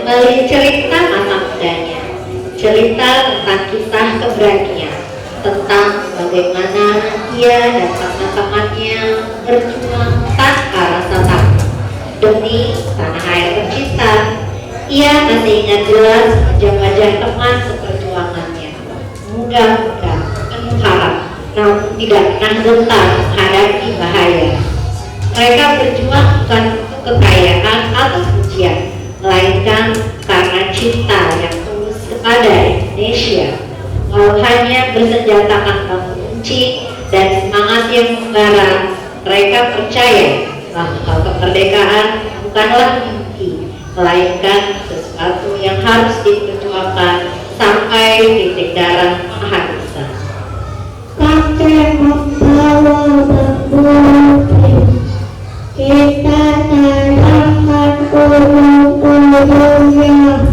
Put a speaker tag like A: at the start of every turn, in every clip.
A: melalui cerita masa mudanya, cerita tentang kisah keberanian, tentang bagaimana ia dan teman-temannya berjuang tanpa rasa takut demi tanah air tercinta. Ia masih ingat jelas wajah-wajah teman seperjuangannya, muda-muda, penuh harap, namun tidak pernah gentar menghadapi bahaya. Mereka berjuang bukan untuk kekayaan atau pujian, melainkan karena cinta yang tulus kepada Indonesia. Walau hanya bersenjatakan bambu kunci dan semangat yang membara, mereka percaya bahwa kemerdekaan bukanlah mimpi, melainkan sesuatu yang harus diperjuangkan sampai titik darah penghabisan.
B: Kakek membawa bambu, kita tanamkan ujung-ujungnya.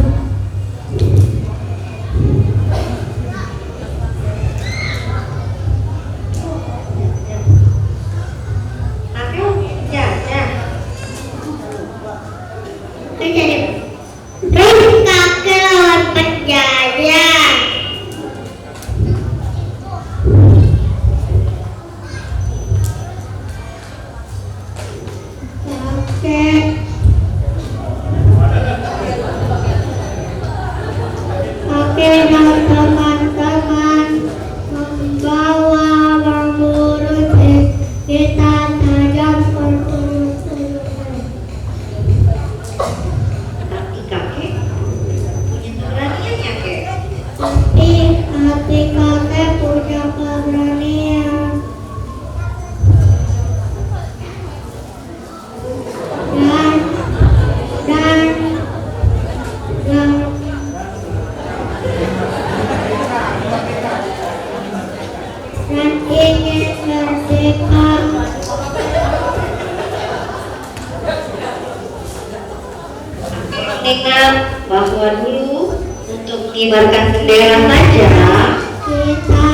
B: Terus kakek lawan penjajah. Kakek dan teman-teman membawa bambu runcing, kita tajam perturut-turutnya.
A: Tapi kakek punya keberaniannya, kek.
B: Tapi hati kakek punya keberanian. Dan ingin merdeka.
A: Ingat bahwa dulu untuk mengibarkan bendera saja
B: Kita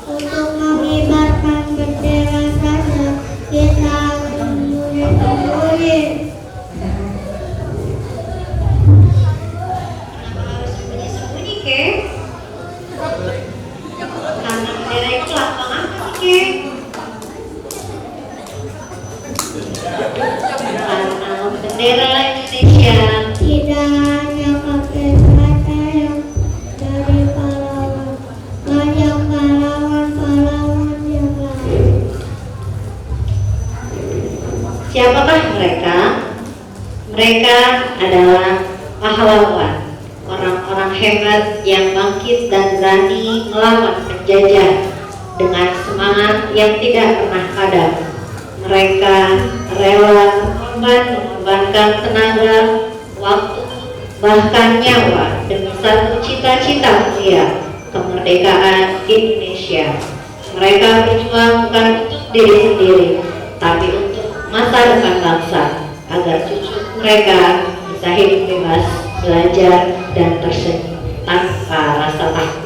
B: untuk mengibarkan bendera saja kita sembunyi-sembunyi.
A: harus sembunyi-sembunyi, kek. Karena bendera itu lambang apa sih, kek? Karena bendera Indonesia
B: Tidak hanya kakek saja yang dari pahlawan, banyak pahlawan-pahlawan yang lain.
A: Siapakah mereka? Mereka adalah pahlawan, orang-orang hebat yang bangkit dan berani melawan penjajah dengan semangat yang tidak pernah padam. Mereka rela mengorbankan tenaga, waktu, bahkan nyawa demi satu cita-cita mulia, kemerdekaan Indonesia. Mereka berjuang bukan untuk diri sendiri, tapi untuk masa depan bangsa, agar cucu mereka bisa hidup bebas, belajar, dan tersenyum tanpa rasa takut.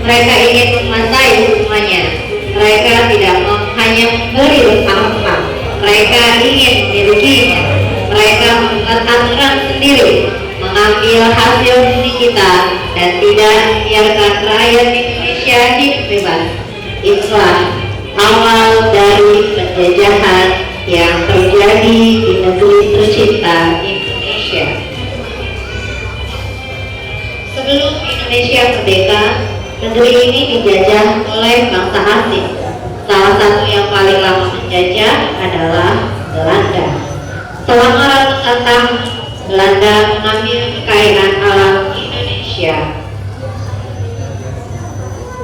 A: Mereka ingin menguasai semuanya. Mereka tidak mau hanya memberi rempah-rempah. Mereka ingin memilikinya. Mereka membuat aturan sendiri, mengambil hasil bumi kita, dan tidak membiarkan rakyat Indonesia hidup bebas. Itulah awal dari penjajahan yang terjadi di negeri tercinta Indonesia. Sebelum Indonesia merdeka, negeri ini dijajah oleh bangsa asing. Salah satu yang paling lama menjajah adalah Belanda. Selama ratusan tahun, Belanda mengambil kekayaan alam Indonesia.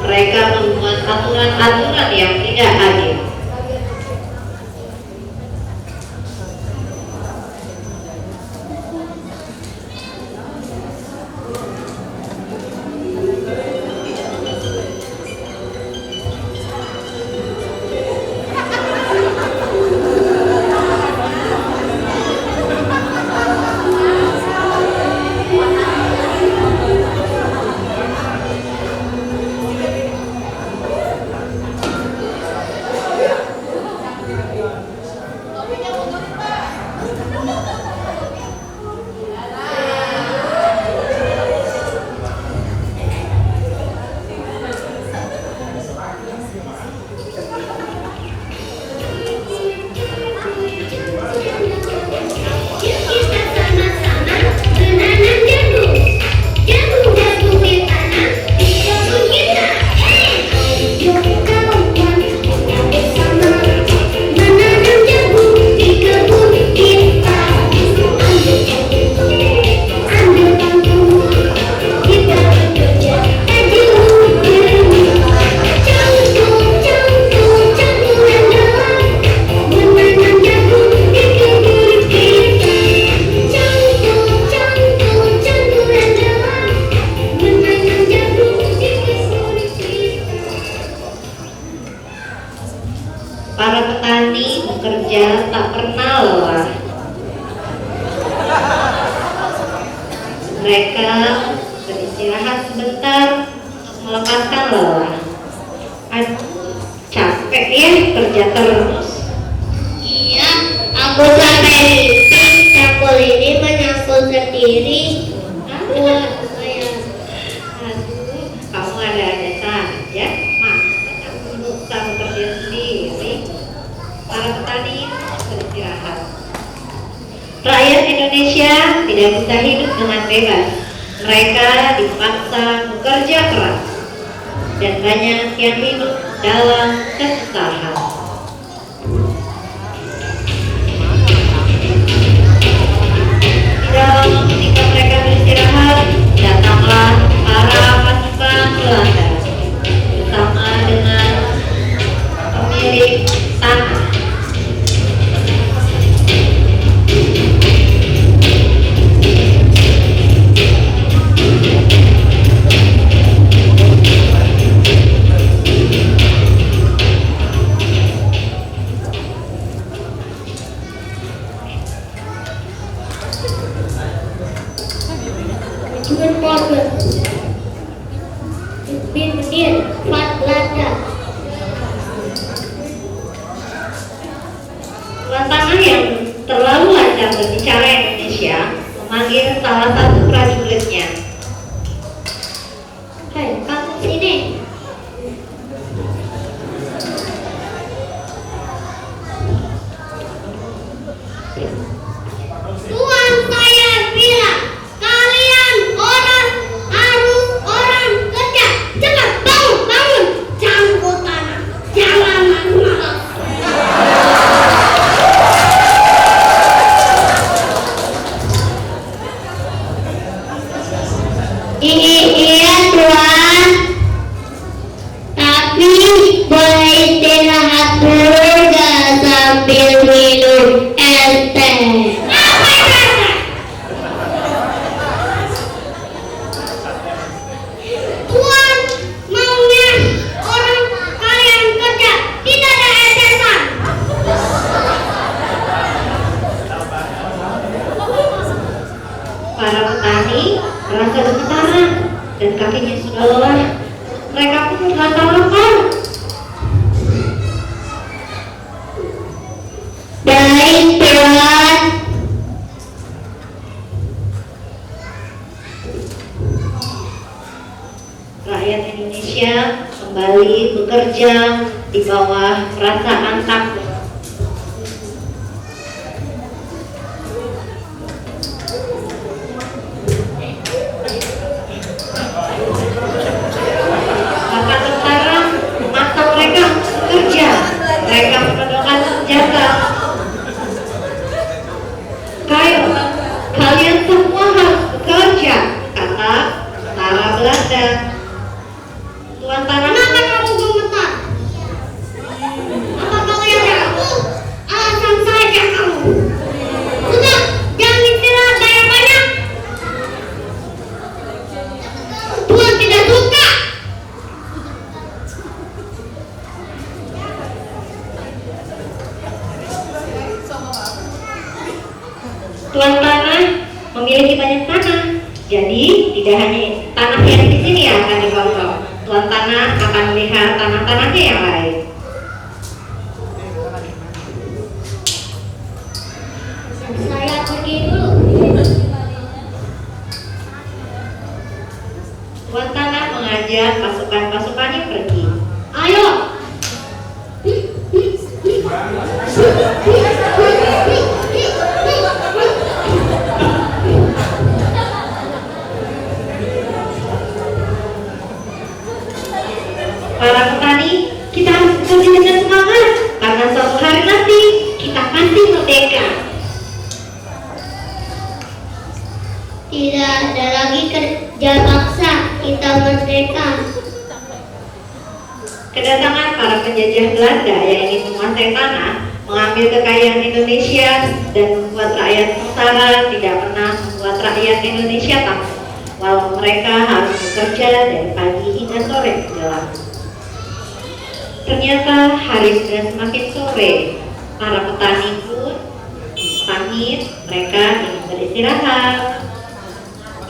A: Mereka membuat aturan-aturan yang tidak adil. Para petani bekerja tak pernah lelah. Mereka beristirahat sebentar untuk melepaskan lelah. Aduh, capek ya kerja terus.
B: Iya, aku sampai meeting, cangkul ini menyangkul sendiri. Buat saya.
A: Aduh, kamu ada-ada saja. Masa kamu bisa bekerja sendiri? Para petani beristirahat. Rakyat Indonesia tidak bisa hidup dengan bebas. Mereka dipaksa bekerja keras dan banyak yang hidup dalam kesusahan. Tidak lama ketika mereka beristirahat, datanglah para pasukan Belanda bersama dengan pemilik tanah.
B: Goedemorgen. Ik ben meneer Van Belanda.
A: Tanah yang terlalu lancar berbicara Indonesia memanggil salah satu prajuritnya.
B: Hei, kamu sini. Tuan, saya bilang kalian harus orang kerja. Cepat bangun, cangkul tanah, jangan malas. Iya Tuan, tapi boleh istirahat dulu gak sambil minum es teh. Tuan, maunya orang kalian kerja, tidak ada esesan.
A: Para petani merasa gemetaran dan kakinya sudah lelah. mereka pun merasa lapar.
B: Baik, Tuan.
A: Rakyat Indonesia kembali bekerja di bawah perasaan takut. Maka tentara memaksa mereka bekerja. Mereka menodongkan senjata. Kalian semua harus bekerja, kata tentara Belanda. Tuan Tana,
B: Kenapa kamu gemetar? Apa kalian tahu alasan saya kamu? Sudah, jangan istirahat banyak-banyak. Tuan tidak suka.
A: Tuan Tanah memiliki banyak tanah, jadi tidak hanya tanah yang di sini yang akan digosok. Tuan Tanah akan melihat tanah-tanahnya yang lain.
B: Saya pergi dulu.
A: Tuan Tanah mengajak pasukan-pasukannya pergi.
B: Ayo.
A: Para petani, kita harus bekerja dengan semangat karena suatu hari nanti kita pasti merdeka.
B: Tidak ada lagi kerja paksa, kita merdeka.
A: Kedatangan para penjajah Belanda yang ingin menguasai tanah, mengambil kekayaan Indonesia dan membuat rakyat sengsara tidak pernah membuat rakyat Indonesia takut. Walau mereka harus bekerja dari pagi hingga sore menjelang. Ternyata hari sudah semakin sore. Para petani pun pamit, mereka ingin beristirahat.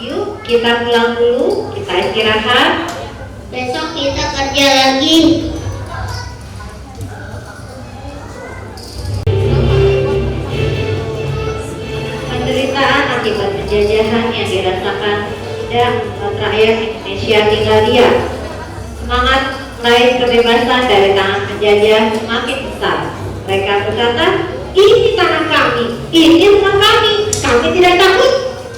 A: Yuk kita pulang dulu, kita istirahat.
B: Besok kita kerja lagi.
A: Penderitaan akibat penjajahan yang dirasakan tidak membuat rakyat Indonesia tinggal diam. Semangat meraih kebebasan dari tangan penjajah semakin besar. Mereka berkata, ini tanah kami, ini rumah kami tidak takut.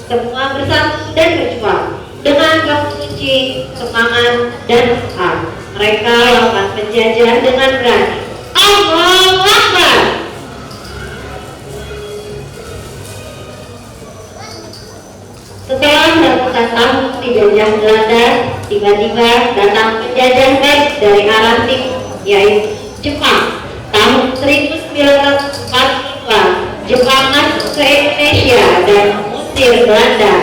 A: Semua bersatu dan berjuang dengan mengunci semangat dan usaha. Mereka lawan penjajah dengan berani. Allahu Akbar. Setelah ratusan tahun dijajah Belanda, tiba-tiba datang penjajah baik dari arah timur, yaitu Jepang. Tahun 1942, Jepang masuk ke Indonesia dan mengusir Belanda.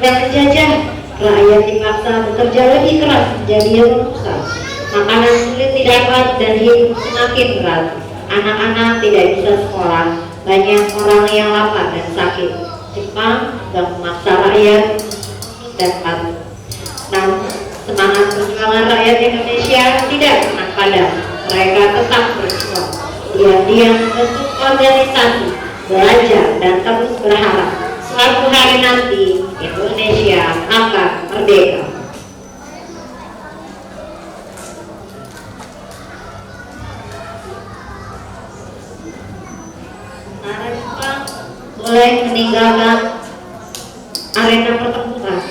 A: dan menjajah. Rakyat dipaksa bekerja lebih keras menjadi yang memaksa. Makanan sulit didapat dan hidup semakin berat. Anak-anak tidak bisa sekolah. Banyak orang yang lapar dan sakit. Jepang sudah memaksa rakyat dapat. Namun semangat perjuangan rakyat Indonesia tidak pernah padam. Mereka tetap berjuang. Diam-diam membentuk organisasi, belajar dan terus berharap suatu hari nanti Indonesia akan merdeka. Tentara Jepang mulai meninggalkan arena pertempuran.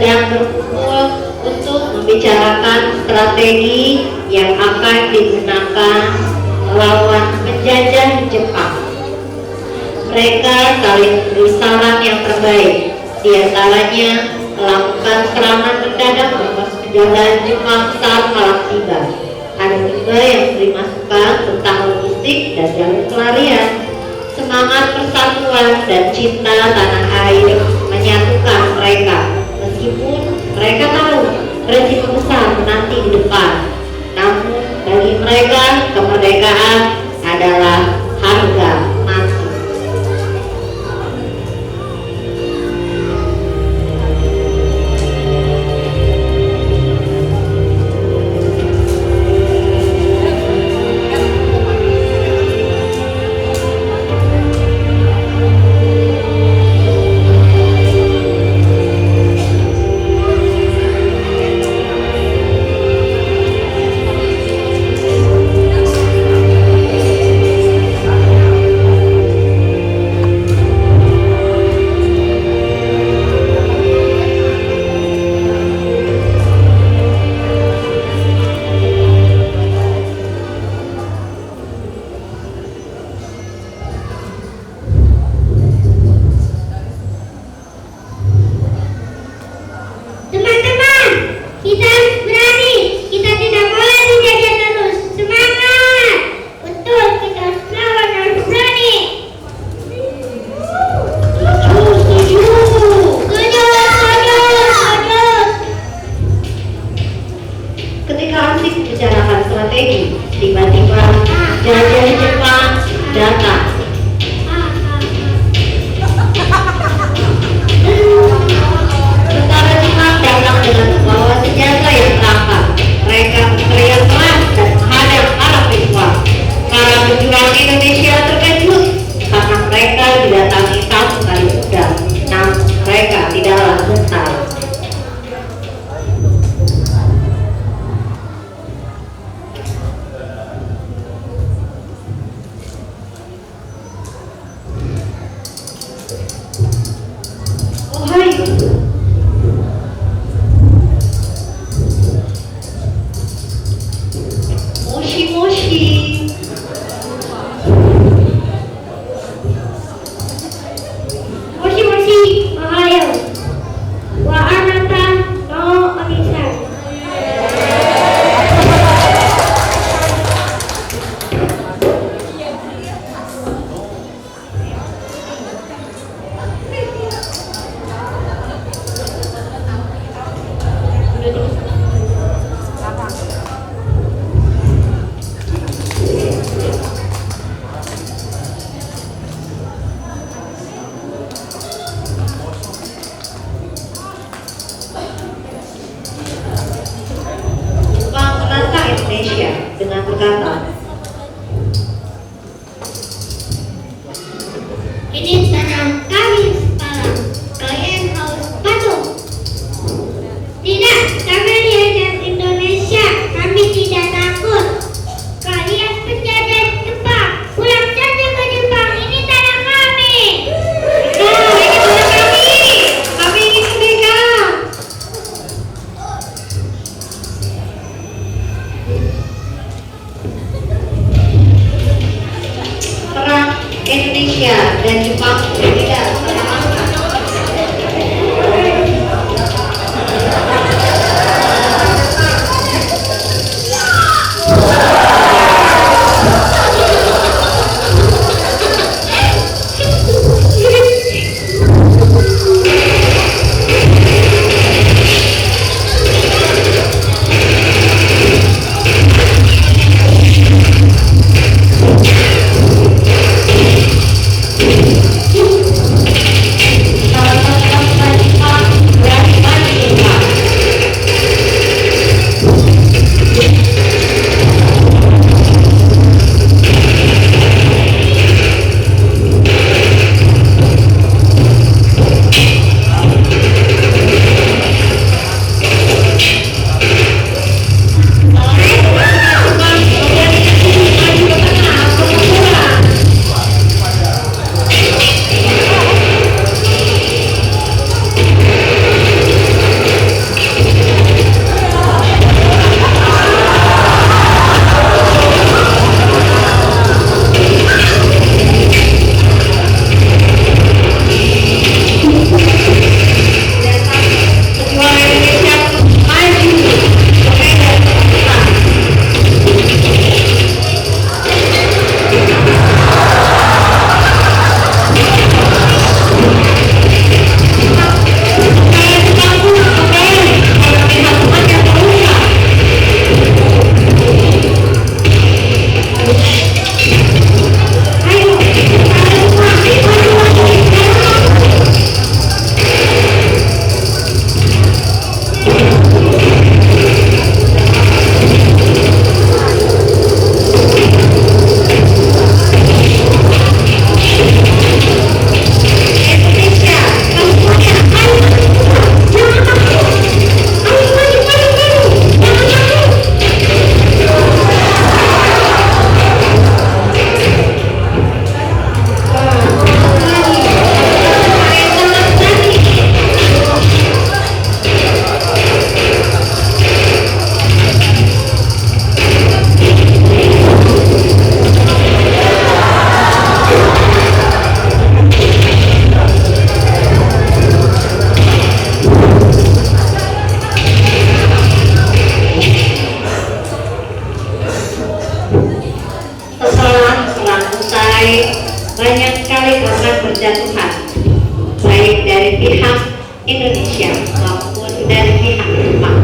A: sedang berkumpul untuk membicarakan strategi yang akan digunakan melawan penjajah Jepang. Mereka saling memberi saran yang terbaik, di antaranya melakukan serangan mendadak atas penjagaan Jepang saat malam tiba. Ada juga yang memberi masukan tentang logistik dan jalur pelarian. Semangat persatuan dan cinta tanah air menyatukan mereka, meskipun mereka tahu resiko besar menanti di depan. Namun bagi mereka kemerdekaan adalah harga mati.
B: Teman-teman, kita harus berani. Kita tidak boleh dijajah terus. Semangat! Betul, kita harus melawan, harus berani. Setuju.
A: Ketika asik membicarakan strategi, tiba-tiba penjajah Jepang datang. Tentara Jepang datang dengan membawa senjata yang terangkat. Mereka berteriak keras dan menghadap para pejuang. Para pejuang Indonesia terkejut karena mereka didatangi tamu dari udara. Namun mereka tidaklah gentar. Oh hai, moshi moshi.
B: Moshi moshi, ohayo. Wa anata no onisan.
A: Jepang menantang Indonesia dengan berkata,
B: Ini tanah kami sekarang. Kalian harus patuh. Tidak, kami rakyat Indonesia. Kami tidak takut. Kalian penjajah Jepang. Pulang saja ke Jepang. Ini tanah kami.
A: "Oh, ini tanah kami. Kami ingin merdeka." Perang Indonesia dan Jepang tidak termaafkan. sampai banyak sekali korban berjatuhan, baik dari pihak Indonesia maupun dari pihak Jepang.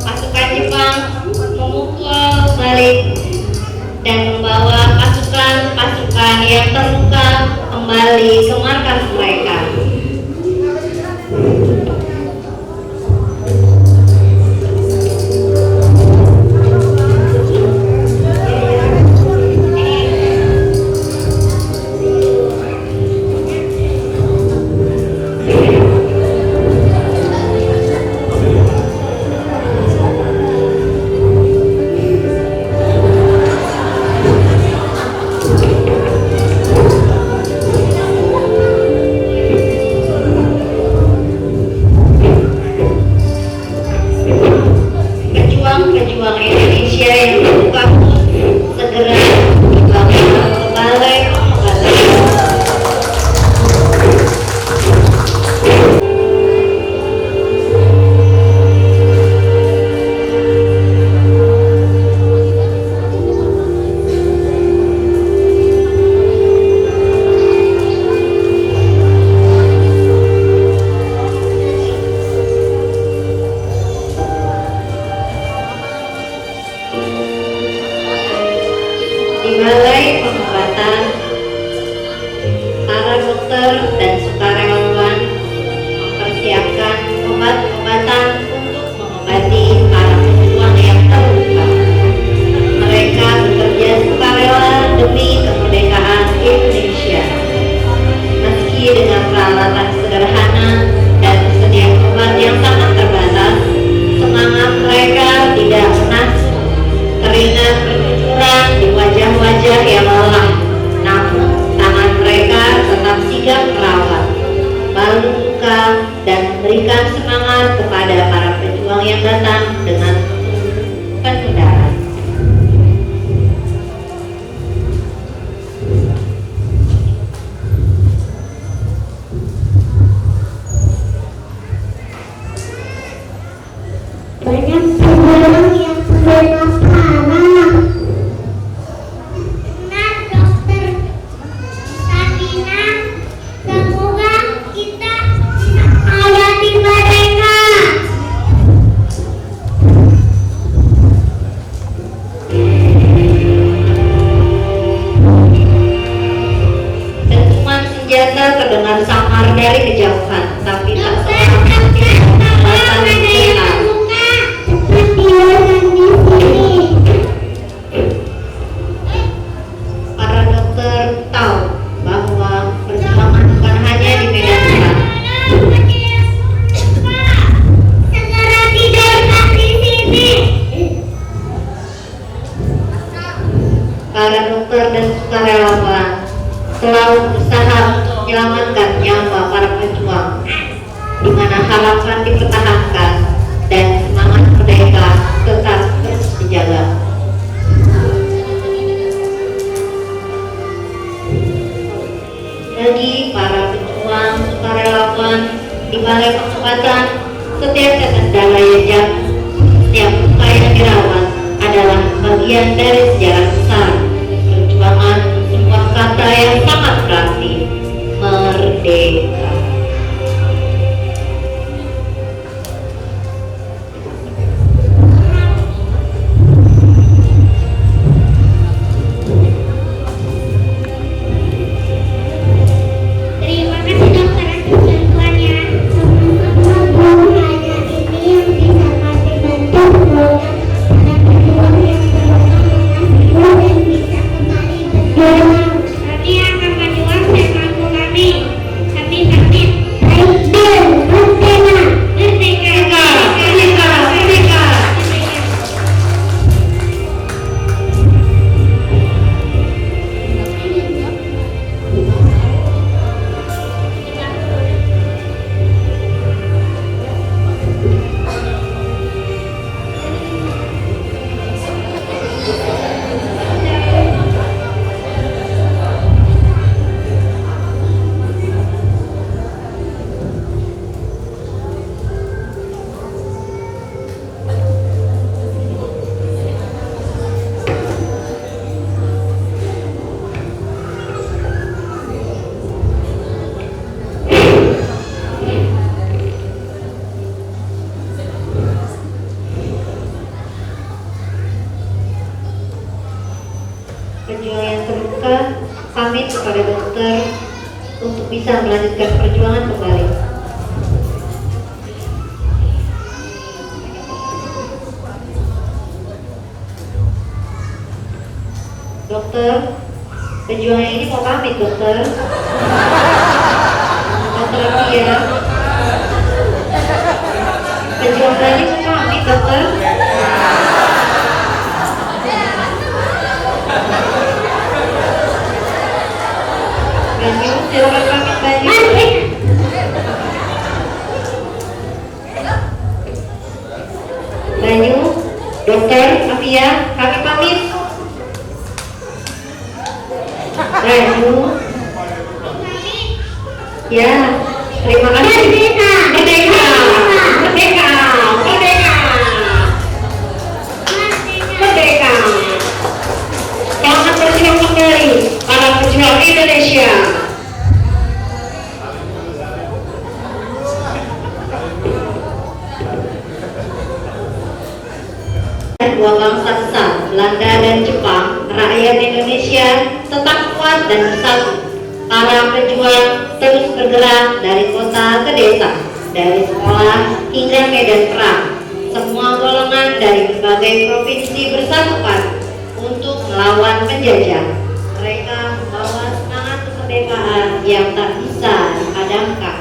A: Pasukan Jepang memukul balik dan membawa pasukan-pasukan yang terluka kembali ke markas mereka. Pejuang Indonesia yang terluka segera dibawa ke balai pengobatan. Di balai pengobatan, para dokter dan sukarelawan mempersiapkan obat-obatan untuk mengobati para pejuang yang terluka. Mereka bekerja sukarela demi kemerdekaan Indonesia. Meski dengan peralatan sederhana dan persediaan obat yang sangat terbatas, semangat mereka tidak pernah keringat bercucuran di wajah-wajah yang lelah, namun tangan mereka tetap sigap merawat, balu luka, dan memberikan semangat kepada para pejuang yang datang dengan penuh darah.
B: Banyak pejuang yang terluka parah. Benar, Dokter Sakina. Semoga kita hayati mereka.
A: Dentuman senjata terdengar samar dari kejauhan, tapi tak
B: Dokter,
A: seorang pun
B: dokter,
A: membatalkan
B: ada yang
A: senjata.
B: terluka. Cepat dibawa di sini.
A: Para dokter tahu bahwa perjuangan bukan hanya di medan perang.
B: Segera tidurkan di sini.
A: Para dokter dan sukarelawan selalu berusaha untuk menyelamatkan nyawa para pejuang, di mana harapan dipertahankan dan semangat merdeka tetap terus dijaga. Bagi para pejuang sukarelawan di balai pengobatan, setiap tetes darah yang jatuh, setiap luka yang dirawat adalah bagian dari sejarah besar perjuangan sebuah kata yang sangat berarti, merdeka.
B: Terima kasih dokter atas bantuannya. Semoga hanya ini yang bisa kami bantu. Para pejuang yang terluka mengasih
A: pejuang yang terluka pamit kepada dokter untuk bisa melanjutkan perjuangan kembali. Dokter, pejuang yang ini mau pamit dokter. Dokter Afia, pejuang tadi mau pamit dokter. Banyu, silakan pamit Banyu. Banyu, dokter Afia, kami pamit. Banyu, ya, terima kasih. Merdeka, merdeka, merdeka, merdeka. Selamat berjuang kembali para pejuang Indonesia. Dua bangsa besar, Belanda dan Jepang, rakyat Indonesia tetap kuat dan bersatu. Para pejuang terus bergerak dari kota ke desa, dari sekolah hingga medan perang. Semua golongan dari berbagai provinsi bersatukan untuk melawan penjajah. Mereka membawa semangat kemerdekaan yang tak bisa dipadamkan.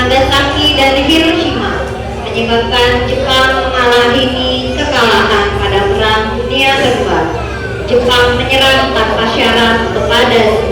A: Nagasaki dan Hiroshima, menyebabkan Jepang mengalami kekalahan pada Perang Dunia Kedua. Jepang menyerang tanpa syarat kepada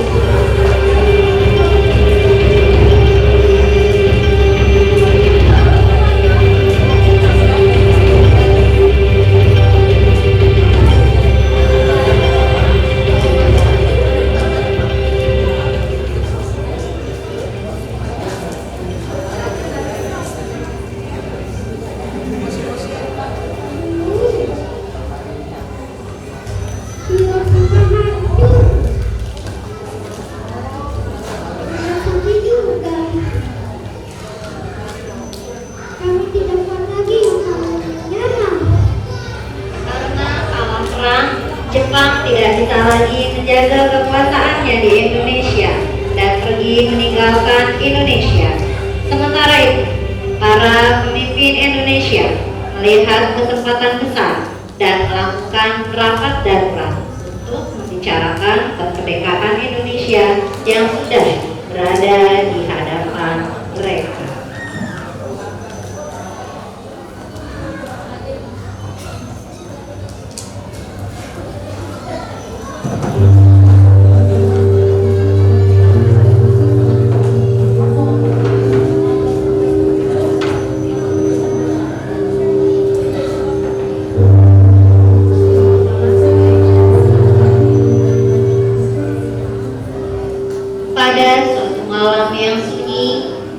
A: Jepang tidak bisa lagi menjaga kekuasaannya di Indonesia dan pergi meninggalkan Indonesia. Sementara itu, para pemimpin Indonesia melihat kesempatan besar dan melakukan rapat darurat untuk membicarakan kemerdekaan Indonesia yang sudah berada di hadapan mereka.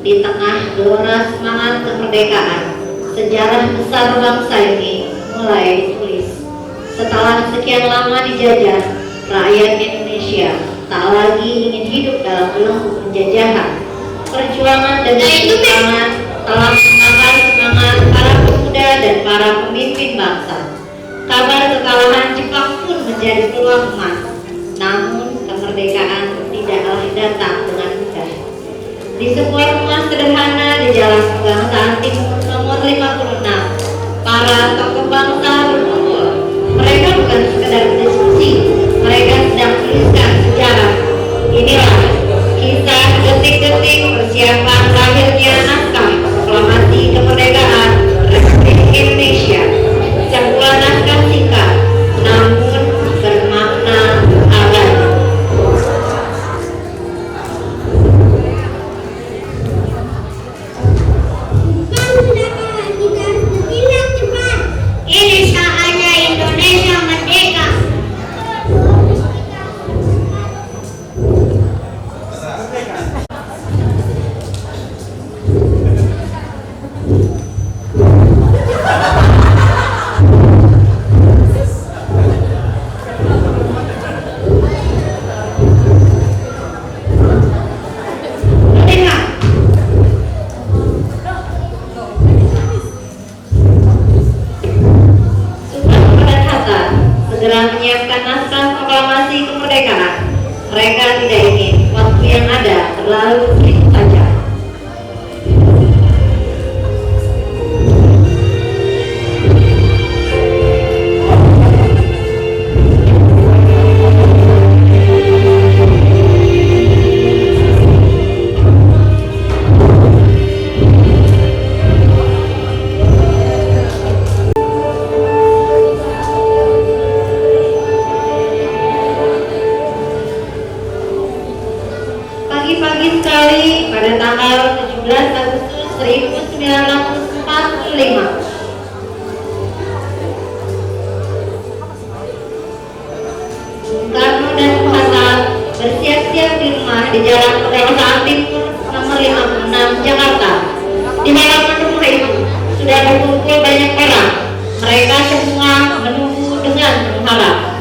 A: Di tengah gelora semangat kemerdekaan, sejarah besar bangsa ini mulai ditulis. Setelah sekian lama dijajah, rakyat Indonesia tak lagi ingin hidup dalam belenggu penjajahan. Perjuangan dan perjuangan telah membakar semangat para pemuda dan para pemimpin bangsa. Kabar kekalahan Jepang pun menjadi peluang emas. Namun kemerdekaan tidaklah datang dengan mudah. Di sebuah rumah sederhana di Jalan Kebangsaan Timur nomor 56, para tokoh bangsa berkumpul. Mereka bukan sekedar berdiskusi, mereka sedang menuliskan sejarah. Inilah kisah detik-detik persiapan lahirnya naskah proklamasi kemerdekaan Republik Indonesia. Sebuah naskah singkat, namun bermakna abadi.
B: Ini saatnya Indonesia merdeka.
A: Segera menyiapkan naskah proklamasi kemerdekaan. Mereka tidak ingin waktu yang ada terlalu sedikit saja. Pagi-pagi sekali pada tanggal 17 Agustus 1945, Bung Karno dan Bung Hatta bersiap-siap di rumah di Jalan Kebangsaan Timur nomor 56 Jakarta. Di halaman rumah itu sudah berkumpul banyak orang. Mereka semua menunggu dengan mengharap.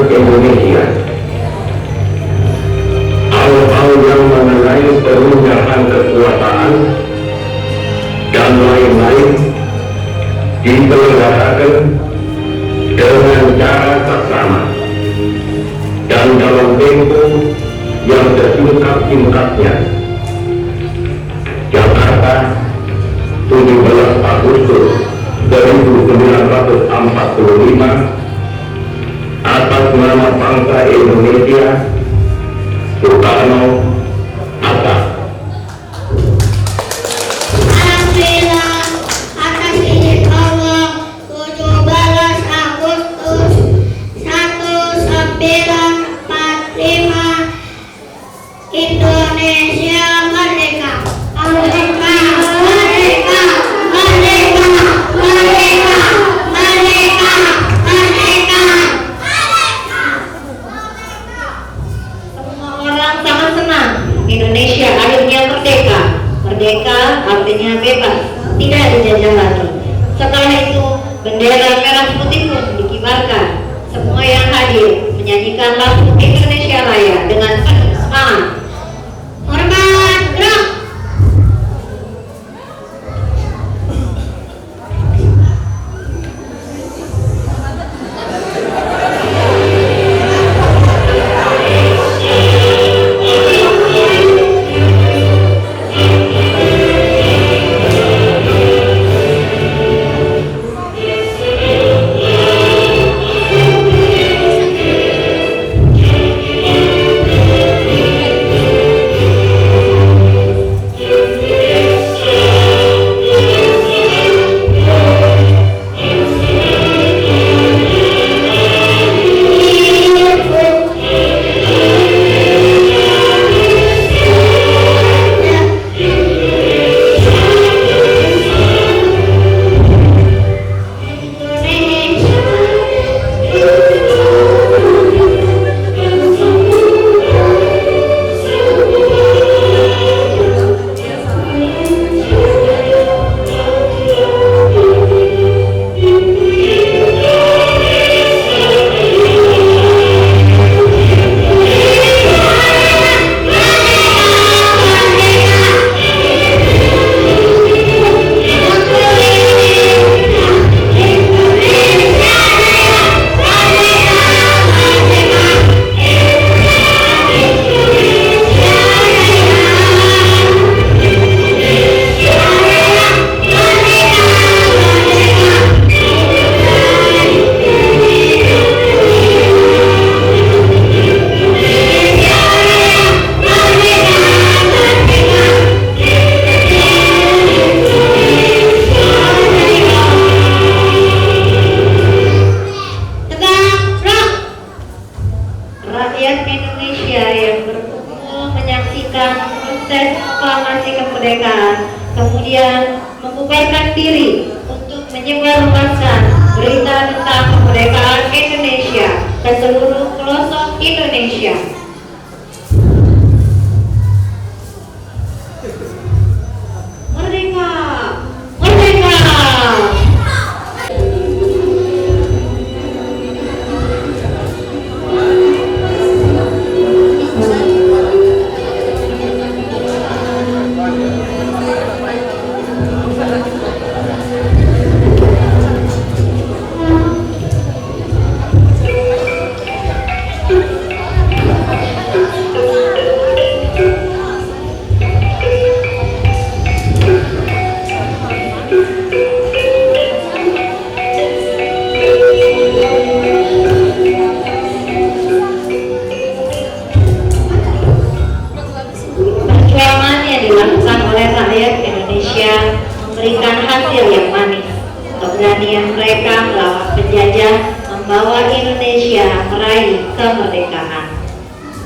C: Republik Indonesia. Hal-hal yang mengenai perundahan kekuasaan dan lain-lain diselenggarakan dengan cara seksama dan dalam tempo yang sesingkat-singkatnya. Jakarta, 17 Agustus 1945, atas nama bangsa Indonesia, Soekarno, Hatta.
B: Alhamdulillah, atas izin Allah, 17 Agustus 1945, Indonesia merdeka. Merdeka, merdeka, merdeka, merdeka, merdeka, merdeka.
A: Semua orang sangat senang Indonesia akhirnya merdeka. Merdeka artinya bebas, tidak dijajah lagi. Setelah itu bendera merah putih pun dikibarkan. Semua yang hadir menyanyikan lagu Indonesia Raya dengan penuh semangat.
B: Hormat, gerak.
A: Rakyat Indonesia yang berkumpul menyaksikan proses proklamasi kemerdekaan, kemudian membubarkan diri untuk menyebarluaskan berita tentang kemerdekaan Indonesia ke seluruh pelosok Indonesia. Merdeka! Merdeka! Perjuangan yang dilakukan oleh rakyat Indonesia memberikan hasil yang manis. Keberanian mereka melawan penjajah membawa Indonesia meraih kemerdekaan.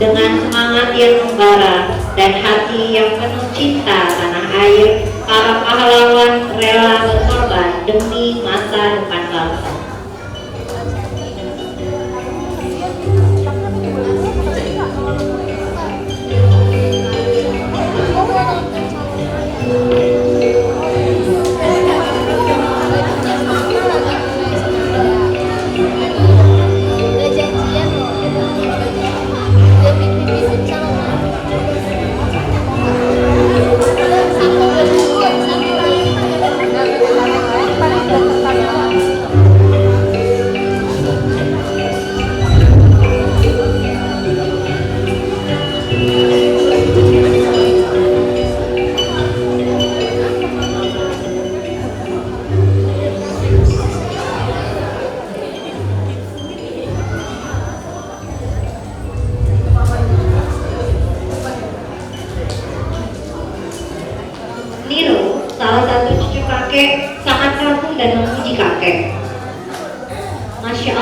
A: Dengan semangat yang membara dan hati yang penuh cinta tanah air, para pahlawan rela berkorban demi masa depan bangsa.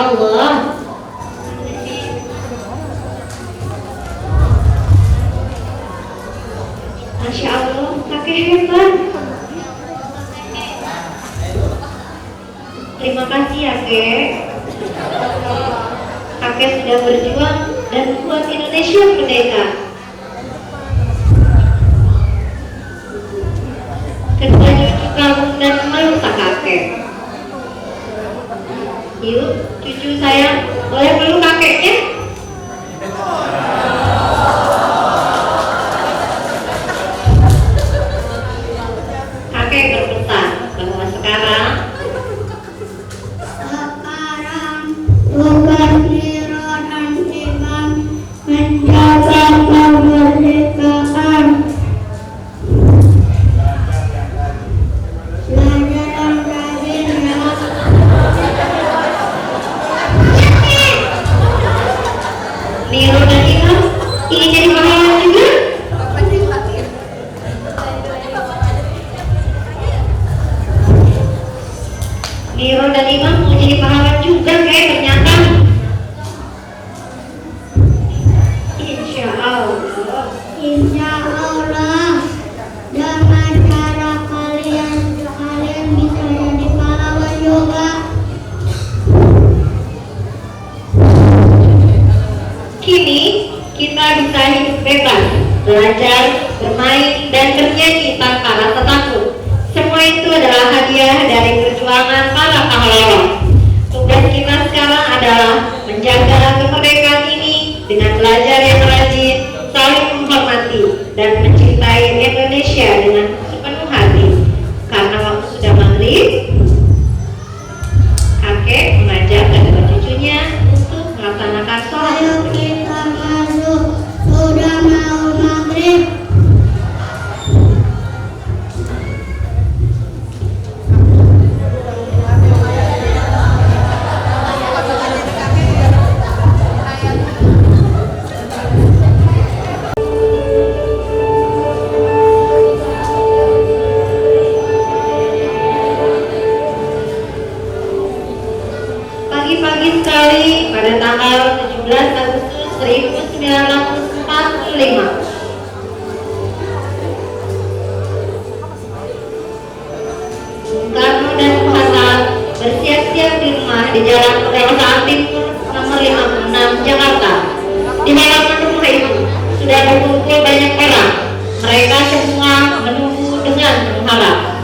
A: Allah. Masya Allah, kakek hebat. Terima kasih ya, Kek. Kakek sudah berjuang dan membuat Indonesia merdeka. Kedua cucu kamu dan memeluk kakek. Yuk, cucu saya boleh peluk kakeknya? Kakek berpesan bahwa sekarang
B: tugas Niro dan Imam menjaga kemerdekaan. Belajar yang rajin ya.
A: Niro dan Imam ingin jadi pahlawan juga? Niro dan Imam mau jadi pahlawan juga kayak ternyata. Insya Allah.
B: Insya Allah dengan cara kalian bisa jadi pahlawan juga.
A: Kini kita bisa hidup bebas, belajar, bermain, dan bernyanyi tanpa rasa takut. Semua itu adalah hadiah dari perjuangan para pahlawan. Tugas kita sekarang adalah menjaga kemerdekaan ini dengan belajar yang rajin, saling menghormati, dan mencintai Indonesia dengan sepenuh hati. Karena waktu sudah maghrib, kakek mengajak kedua cucunya untuk melaksanakan sholat.
B: Ayo kita masuk, sudah mau maghrib.
A: Pagi-pagi sekali pada tanggal 17 Agustus 1945, Bung Karno dan Bung Hatta bersiap-siap di rumah di Jalan Kebangsaan Timur nomor 56 Jakarta. Di halaman rumah itu sudah berkumpul banyak orang. Mereka semua menunggu dengan mengharap.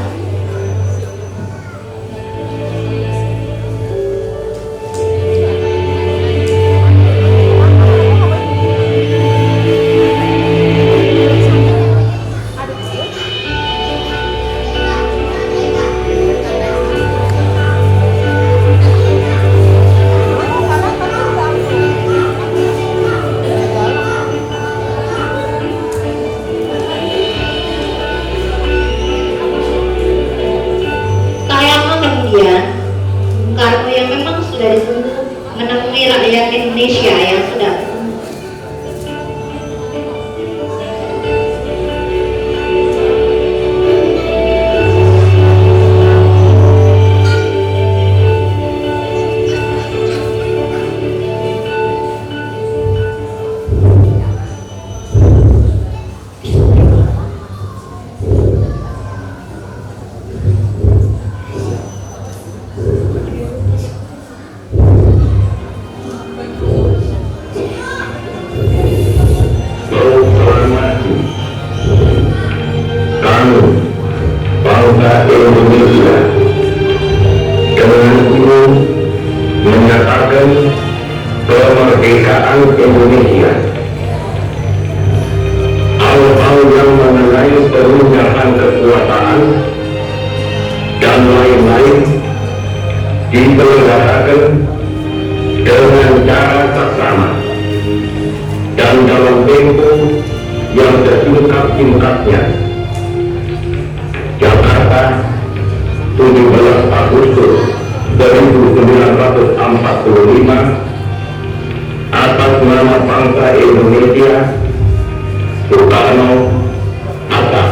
A: Bung Karno yang memang sudah ditunggu menemui rakyat Indonesia yang sudah
C: bangsa Indonesia dengan ini menyatakan kemerdekaan Indonesia. Hal-hal yang mengenai perundangan kekuasaan dan lain-lain diselenggarakan dengan cara seksama dan dalam tempo yang sesingkat-singkatnya. Jakarta, 17 Agustus 1945, atas nama bangsa Indonesia, Soekarno, Hatta.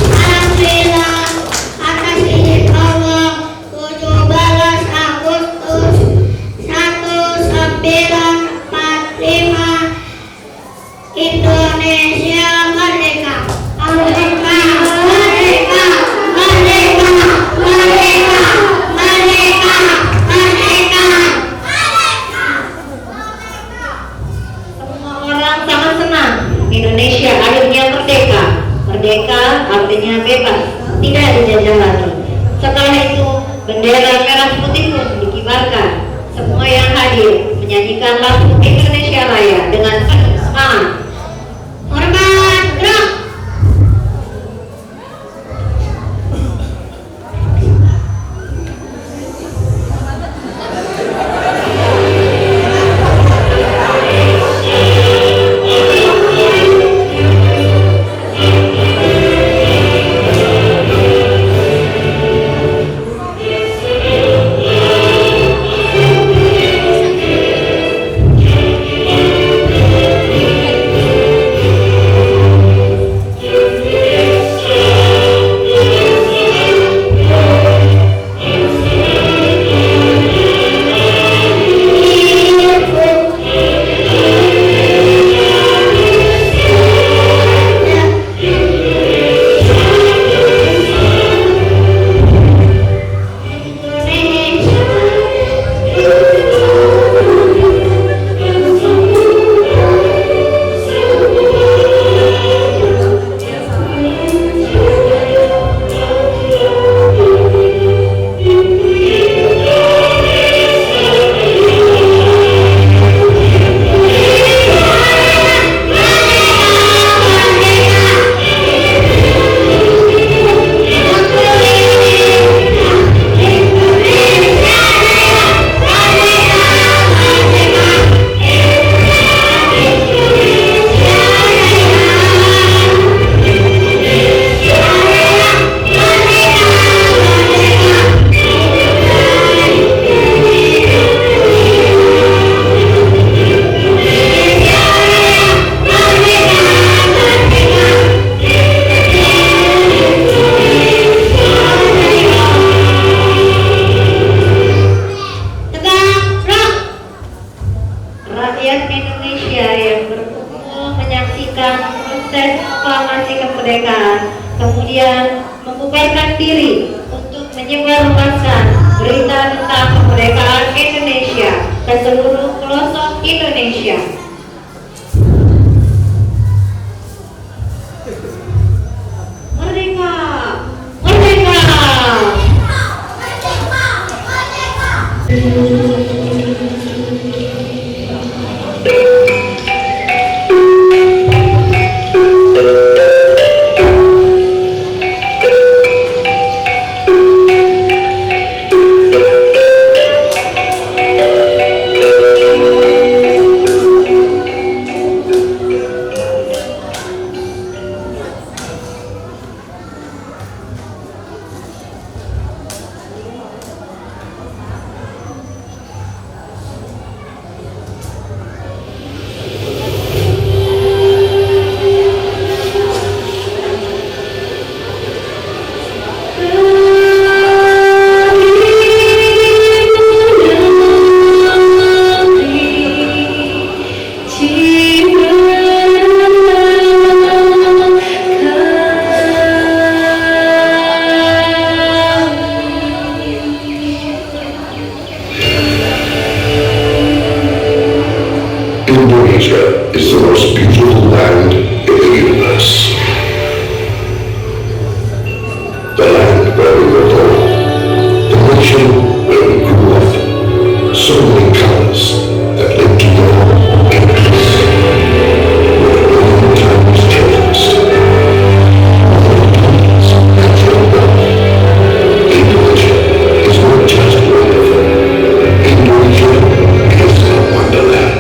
B: Alhamdulillah atas izin Allah 17 Agustus Indonesia merdeka. Merdeka, merdeka, merdeka, merdeka, merdeka, merdeka.
A: Semua orang sangat senang Indonesia akhirnya merdeka. Merdeka artinya bebas, tidak dijajah lagi. Setelah itu bendera merah putih pun dikibarkan. Semua yang hadir menyanyikan lagu Indonesia Raya dengan penuh semangat.
B: Hormat, gerak.
A: Rakyat Indonesia yang berkumpul menyaksikan proses proklamasi kemerdekaan, kemudian membubarkan diri untuk menyebarluaskan berita tentang kemerdekaan Indonesia ke seluruh pelosok Indonesia. Merdeka! Merdeka!
D: Indonesia is the most beautiful land in the universe. The land where we were born, the nation where we grew up. So many colors that live together in peace. Where long time was changed. Indonesia is not just wonderful. Indonesia is a wonderland.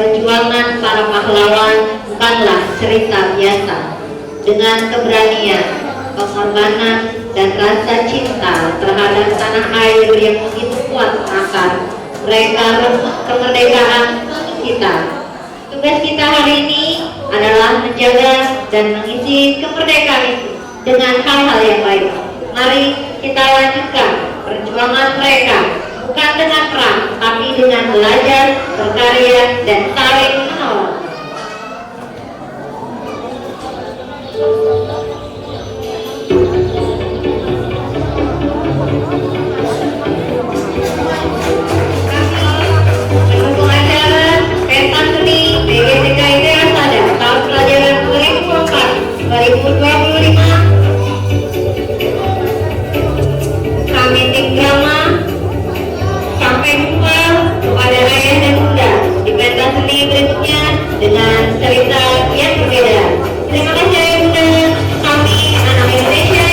A: perjuangan para pahlawan bukanlah cerita biasa. Dengan keberanian, pengorbanan, dan rasa cinta terhadap tanah air yang begitu kuat akar, mereka rebut kemerdekaan untuk kita. Tugas kita hari ini adalah menjaga dan mengisi kemerdekaan itu dengan hal-hal yang baik. Mari kita lanjutkan perjuangan mereka, bukan dengan perang, tapi dengan belajar, berkarya, dan saling menolong. Mendukung acara pentas seni PGTKIT Asada tahun pelajaran 2024-2025, kami drama sampai jumpa kepada ayah dan bunda di pentas seni berikutnya dengan cerita yang berbeda. Terima kasih ayah bunda, kami anak Indonesia.